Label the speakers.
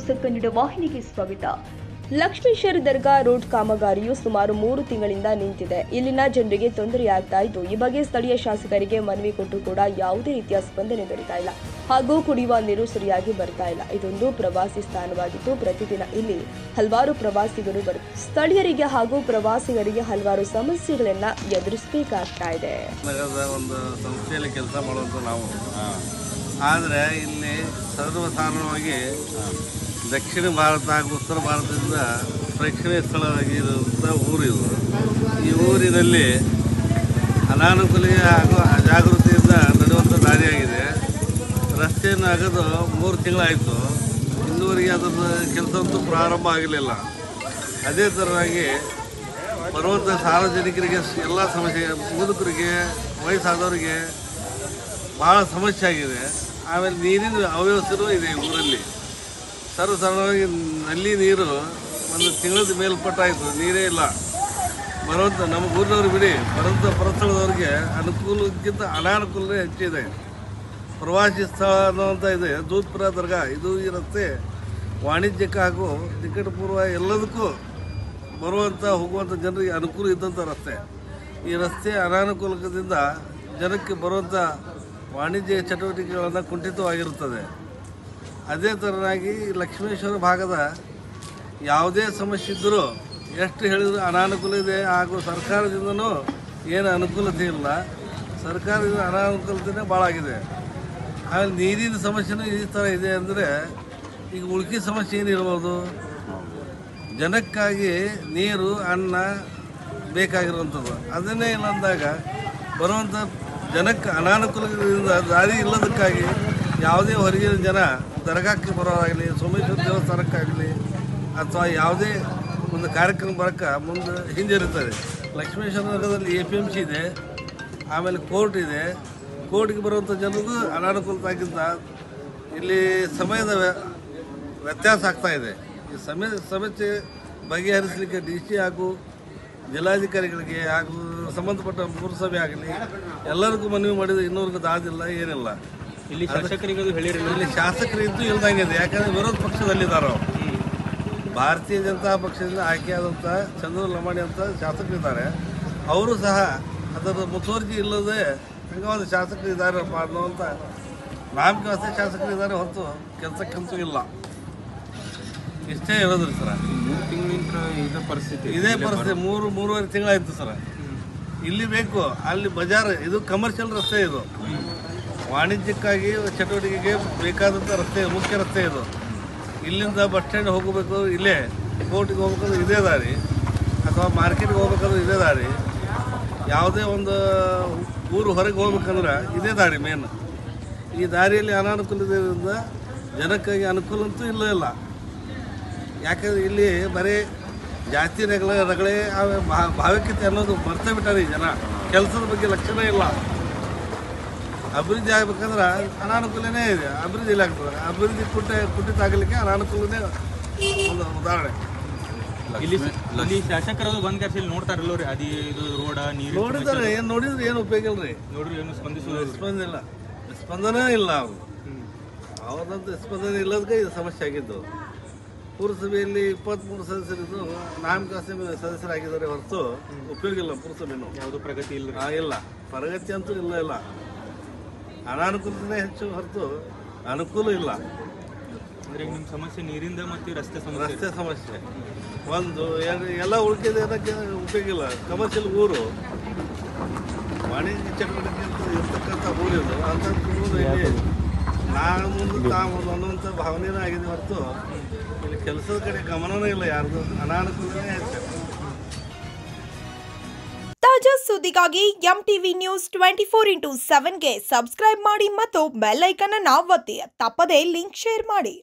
Speaker 1: News Kannada ವಾಹಿನಿಗೆ ಸ್ವಾಗತ. ಲಕ್ಷ್ಮೇಶ್ವರ ದರ್ಗಾ road ಕಾಮಗಾರಿಯು ಸುಮಾರು 3 ತಿಂಗಳಿಂದ ನಿಂತಿದೆ. ಇಲ್ಲಿನ ಜನರಿಗೆ ತೊಂದರೆಯಾಗ್ತಾ ಇದ್ದು, ಈ ಬಗ್ಗೆ ಸ್ಥಳೀಯ ಶಾಸಕರಿಗೆ ಮನವಿ ಕೊಟ್ಟು ಕೂಡ ಯಾವುದೇ ರೀತಿಯ ಸ್ಪಂದನೆ ದೊರೆತಾ ಇಲ್ಲ. ಹಾಗೂ ಕುಡಿಯುವ ನೀರು ಸರಿಯಾಗಿ ಬರ್ತಾ ಇಲ್ಲ. ಇದೊಂದು ಪ್ರವಾಸಿ ಸ್ಥಾನವಾಗಿದ್ದು, ಪ್ರತಿದಿನ ಇಲ್ಲಿ ಹಲವಾರು ಪ್ರವಾಸಿಗರು ಬರುತ್ತಾರೆ. ಸ್ಥಳೀಯರಿಗೆ ಹಾಗೂ ಪ್ರವಾಸಿಗರಿಗೆ ಹಲವಾರು ಸಮಸ್ಯೆಗಳನ್ನ ಎದುರಿಸಬೇಕಾಗ್ತಾ ಇದೆ.
Speaker 2: ಒಂದು ಸಂಸ್ಥೆಯಲ್ಲಿ ಕೆಲಸ ಮಾಡುವಂತ ನಾವು, ಆದರೆ ಇಲ್ಲಿ ಸರ್ವಸಾಧಾರಣವಾಗಿ ದಕ್ಷಿಣ ಭಾರತ ಹಾಗೂ ಉತ್ತರ ಭಾರತದಿಂದ ಪ್ರೇಕ್ಷಣೀಯ ಸ್ಥಳವಾಗಿರುವಂಥ ಊರಿದು. ಈ ಊರಿನಲ್ಲಿ ಅನಾನುಕೂಲಿಗೆ ಹಾಗೂ ಅಜಾಗೃತಿಯಿಂದ ನಡೆಯುವಂಥ ದಾರಿಯಾಗಿದೆ. ರಸ್ತೆಯನ್ನು ಅಗೆದು 3 ತಿಂಗಳಾಯಿತು. ಇನ್ನೂವರೆಗೆ ಅದರ ಕೆಲಸ ಅಂತೂ ಪ್ರಾರಂಭ ಆಗಲಿಲ್ಲ. ಅದೇ ಥರವಾಗಿ ಬರುವಂಥ ಸಾರ್ವಜನಿಕರಿಗೆ ಎಲ್ಲ ಸಮಸ್ಯೆ, ಮುದುಕರಿಗೆ, ವಯಸ್ಸಾದವರಿಗೆ ಭಾಳ ಸಮಸ್ಯೆ ಆಗಿದೆ. ಆಮೇಲೆ ನೀರಿನ ಅವ್ಯವಸ್ಥೆಯೂ ಇದೆ ಊರಲ್ಲಿ. ಸರ್ವಸಾಧಾರಣವಾಗಿ ನಲ್ಲಿ ನೀರು ಒಂದು ತಿಂಗಳದ ಮೇಲ್ಪಟ್ಟಾಯಿತು, ನೀರೇ ಇಲ್ಲ. ಬರುವಂಥ ನಮ್ಮ ಊರಿನವ್ರು ಬಿಡಿ, ಬರುವಂಥ ಪರಸ್ಥಳದವ್ರಿಗೆ ಅನುಕೂಲಕ್ಕಿಂತ ಅನಾನುಕೂಲವೇ ಹೆಚ್ಚಿದೆ. ಪ್ರವಾಸಿ ಸ್ಥಳ ಅನ್ನುವಂಥ ಇದೆ ಜೋಧ್ಪುರ ದರ್ಗಾ. ಇದು ಈ ರಸ್ತೆ ವಾಣಿಜ್ಯಕ್ಕೆ ಹಾಗೂ ನಿಕಟಪೂರ್ವ ಎಲ್ಲದಕ್ಕೂ ಬರುವಂಥ ಹೋಗುವಂಥ ಜನರಿಗೆ ಅನುಕೂಲ ಇದ್ದಂಥ ರಸ್ತೆ. ಈ ರಸ್ತೆ ಅನಾನುಕೂಲದಿಂದ ಜನಕ್ಕೆ ಬರುವಂಥ ವಾಣಿಜ್ಯ ಚಟುವಟಿಕೆಗಳನ್ನು ಕುಂಠಿತವಾಗಿರುತ್ತದೆ. ಅದೇ ಥರನಾಗಿ ಲಕ್ಷ್ಮೇಶ್ವರ ಭಾಗದ ಯಾವುದೇ ಸಮಸ್ಯೆ ಇದ್ದರೂ ಎಷ್ಟು ಹೇಳಿದರೂ ಅನಾನುಕೂಲ ಇದೆ. ಹಾಗೂ ಸರ್ಕಾರದಿಂದನೂ ಏನು ಅನುಕೂಲತೆ ಇಲ್ಲ. ಸರ್ಕಾರದಿಂದ ಅನಾನುಕೂಲತೆಯೇ ಭಾಳ ಆಗಿದೆ. ಆಮೇಲೆ ನೀರಿನ ಸಮಸ್ಯೆನೂ ಈ ಥರ ಇದೆ. ಅಂದರೆ ಈಗ ಉಳ್ಕಿ ಸಮಸ್ಯೆ ಏನಿರ್ಬೋದು, ಜನಕ್ಕಾಗಿ ನೀರು, ಅನ್ನ ಬೇಕಾಗಿರುವಂಥದ್ದು ಅದನ್ನೇ ಇಲ್ಲ ಅಂದಾಗ ಬರುವಂಥ ಜನಕ್ಕೆ ಅನಾನುಕೂಲದಿಂದ ದಾರಿ ಇಲ್ಲದಕ್ಕಾಗಿ ಯಾವುದೇ ಹೊರಗಿನ ಜನ ದರ್ಗಾಕ್ಕೆ ಬರೋದಾಗಲಿ, ಸೋಮೇಶ್ವರ ದೇವಸ್ಥಾನಕ್ಕಾಗಲಿ ಅಥವಾ ಯಾವುದೇ ಒಂದು ಕಾರ್ಯಕ್ರಮ ಬರೋಕ್ಕೆ ಮುಂದೆ ಹಿಂಜರಿತಾರೆ. ಲಕ್ಷ್ಮೇಶ್ವರ ನಗರದಲ್ಲಿ APMC ಇದೆ, ಆಮೇಲೆ ಕೋರ್ಟ್ ಇದೆ. ಕೋರ್ಟ್ಗೆ ಬರುವಂಥ ಜನರಿಗೂ ಅನಾನುಕೂಲತೆಯಾಗಿಂದ ಇಲ್ಲಿ ಸಮಯದ ವ್ಯತ್ಯಾಸ ಆಗ್ತಾಯಿದೆ. ಈ ಸಮಸ್ಯೆ ಬಗೆಹರಿಸಲಿಕ್ಕೆ DC ಹಾಗೂ ಜಿಲ್ಲಾಧಿಕಾರಿಗಳಿಗೆ ಹಾಗೂ ಸಂಬಂಧಪಟ್ಟ ಪುರಸಭೆ ಆಗಲಿ ಎಲ್ಲರಿಗೂ ಮನವಿ ಮಾಡಿದರೆ ಇನ್ನೂರಿಗೂ ದಾದಿಲ್ಲ, ಏನಿಲ್ಲ.
Speaker 3: ಇಲ್ಲಿ ಶಾಸಕರಿಗೂ ಹೇಳಿರಲಿಲ್ಲ.
Speaker 2: ಇಲ್ಲಿ ಶಾಸಕರಿದ್ದು ಇಲ್ದಂಗಿದೆ. ಯಾಕಂದರೆ ವಿರೋಧ ಪಕ್ಷದಲ್ಲಿದ್ದಾರೆ. ಭಾರತೀಯ ಜನತಾ ಪಕ್ಷದಿಂದ ಆಯ್ಕೆಯಾದಂಥ ಚಂದ್ರು ಲಮಾಣಿ ಅಂತ ಶಾಸಕರಿದ್ದಾರೆ. ಅವರು ಸಹ ಅದರ ಮುತುವರ್ಜಿ ಇಲ್ಲದೆ ಹಂಗೆ ಒಂದು ಶಾಸಕರು ಇದ್ದಾರಪ್ಪ ಅನ್ನುವಂಥ ನಾಮಕಾಸ್ತೆ ಶಾಸಕರಿದ್ದಾರೆ ಹೊರತು ಕೆಲಸಕ್ಕಂತೂ ಇಲ್ಲ. ಇಷ್ಟೇ ಹೇಳೋದ್ರಿ ಸರ.
Speaker 3: 3 ತಿಂಗಳಿಂದ ಇದೇ ಪರಿಸ್ಥಿತಿ.
Speaker 2: 3.5 ತಿಂಗಳಾಯಿತು ಸರ. ಇಲ್ಲಿ ಬೇಕು, ಅಲ್ಲಿ ಬಜಾರ್. ಇದು ಕಮರ್ಷಿಯಲ್ ರಸ್ತೆ. ಇದು ವಾಣಿಜ್ಯಕ್ಕಾಗಿ ಚಟುವಟಿಕೆಗೆ ಬೇಕಾದಂಥ ರಸ್ತೆ, ಮುಖ್ಯ ರಸ್ತೆ ಇದು. ಇಲ್ಲಿಂದ ಬಸ್ ಸ್ಟ್ಯಾಂಡ್ ಹೋಗಬೇಕು ಇಲ್ಲೇ, ಕೋರ್ಟಿಗೆ ಹೋಗ್ಬೇಕಾದ್ರೆ ಇದೇ ದಾರಿ, ಅಥವಾ ಮಾರ್ಕೆಟ್ಗೆ ಹೋಗ್ಬೇಕಾದ್ರೆ ಇದೇ ದಾರಿ, ಯಾವುದೇ ಒಂದು ಊರು ಹೊರಗೆ ಹೋಗ್ಬೇಕಂದ್ರೆ ಇದೇ ದಾರಿ ಮೇನ್. ಈ ದಾರಿಯಲ್ಲಿ ಅನಾನುಕೂಲದಿಂದ ಜನಕ್ಕಾಗಿ ಅನುಕೂಲ ಅಂತೂ ಇಲ್ಲ. ಯಾಕಂದರೆ ಇಲ್ಲಿ ಬರೀ ಜಾಸ್ತಿ ರಗಳೆ ಭಾವೈಕ್ಯತೆ ಅನ್ನೋದು ಮರ್ತೇ ಬಿಟ್ಟಾರೆ ಈ ಜನ. ಕೆಲಸದ ಬಗ್ಗೆ ಲಕ್ಷಣ ಇಲ್ಲ. ಅಭಿವೃದ್ಧಿ ಆಗ್ಬೇಕಂದ್ರೆ ಅನಾನುಕೂಲನೇ ಇದೆ. ಅಭಿವೃದ್ಧಿ ಇಲ್ಲ ಆಗ್ತದೆ. ಅಭಿವೃದ್ಧಿ ಕುಂಠಿತ ಆಗಲಿಕ್ಕೆ ಅನಾನುಕೂಲನೇ ಒಂದು ಉದಾಹರಣೆ.
Speaker 3: ಇಲ್ಲಿ ಶಾಸಕರು ಬಂದ್ ಕೆಲಸ ನೋಡ್ತಾರಲ್ಲ ರೀ, ಅದು ಇದು ರೋಡ ನೀರು
Speaker 2: ನೋಡಿದ್ದಾರೆ. ಏನು ನೋಡಿದ್ರೆ ಏನು ಉಪಯೋಗ ಇಲ್ಲ ರೀ.
Speaker 3: ನೋಡ್ರಿ ಏನು
Speaker 2: ಸ್ಪಂದನೆ ಸ್ಪಂದನೆ ಇಲ್ಲ. ಅವ್ರದಂತ ಸ್ಪಂದನೆ ಇಲ್ಲದಕ್ಕೆ ಇದು ಸಮಸ್ಯೆ ಆಗಿದ್ದು. ಪುರಸಭೆಯಲ್ಲಿ 23 ಸದಸ್ಯರಿದ್ದು ನಾಮಕಾಸ್ತೆ ಸದಸ್ಯರಾಗಿದ್ದಾರೆ ಹೊರತು ಉಪಯೋಗ ಇಲ್ಲ. ಪುರಸಭೆನೂ
Speaker 3: ಯಾವುದು ಪ್ರಗತಿ ಇಲ್ಲ.
Speaker 2: ಇಲ್ಲ, ಪ್ರಗತಿ ಅಂತೂ ಇಲ್ಲ. ಅನಾನುಕೂಲತೆ ಹೆಚ್ಚು ಹೊರತು ಅನುಕೂಲ ಇಲ್ಲ.
Speaker 3: ಅಂದರೆ ನಿಮ್ಮ ಸಮಸ್ಯೆ ನೀರಿಂದ ಮತ್ತು ರಸ್ತೆ
Speaker 2: ಸಮಸ್ಯೆ ಒಂದು ಎಲ್ಲ ಉಳ್ಕಿದೆ ಅನ್ನೋಕ್ಕೆ ಉಪಯೋಗ ಇಲ್ಲ. ಕಮರ್ಷಿಯಲ್ ಊರು, ವಾಣಿಜ್ಯ ಚಟುವಟಿಕೆ ಅಂತ ಇರ್ತಕ್ಕಂಥ ಊರಿದು. ಅಂಥದ್ದು ಊರು ಇಲ್ಲಿ ನಾನು ಮುಂದೆ ತಾವು ಅನ್ನುವಂಥ ಭಾವನೆಯೂ ಆಗಿದೆ ಹೊರತು ಇಲ್ಲಿ ಕೆಲಸದ ಕಡೆ ಗಮನವೂ ಇಲ್ಲ. ಯಾರ್ದು ಅನಾನುಕೂಲನೇ ಹೆಚ್ಚು.
Speaker 1: ತಾಜಾ ಸುದ್ದಿಗಾಗಿ MTV ನ್ಯೂಸ್ 24/7ಗೆ ಸಬ್ಸ್ಕ್ರೈಬ್ ಮಾಡಿ ಮತ್ತು ಬೆಲ್ ಐಕಾನ್ ಅನ್ನು ಒತ್ತಿ. ತಪ್ಪದೇ ಲಿಂಕ್ ಶೇರ್ ಮಾಡಿ.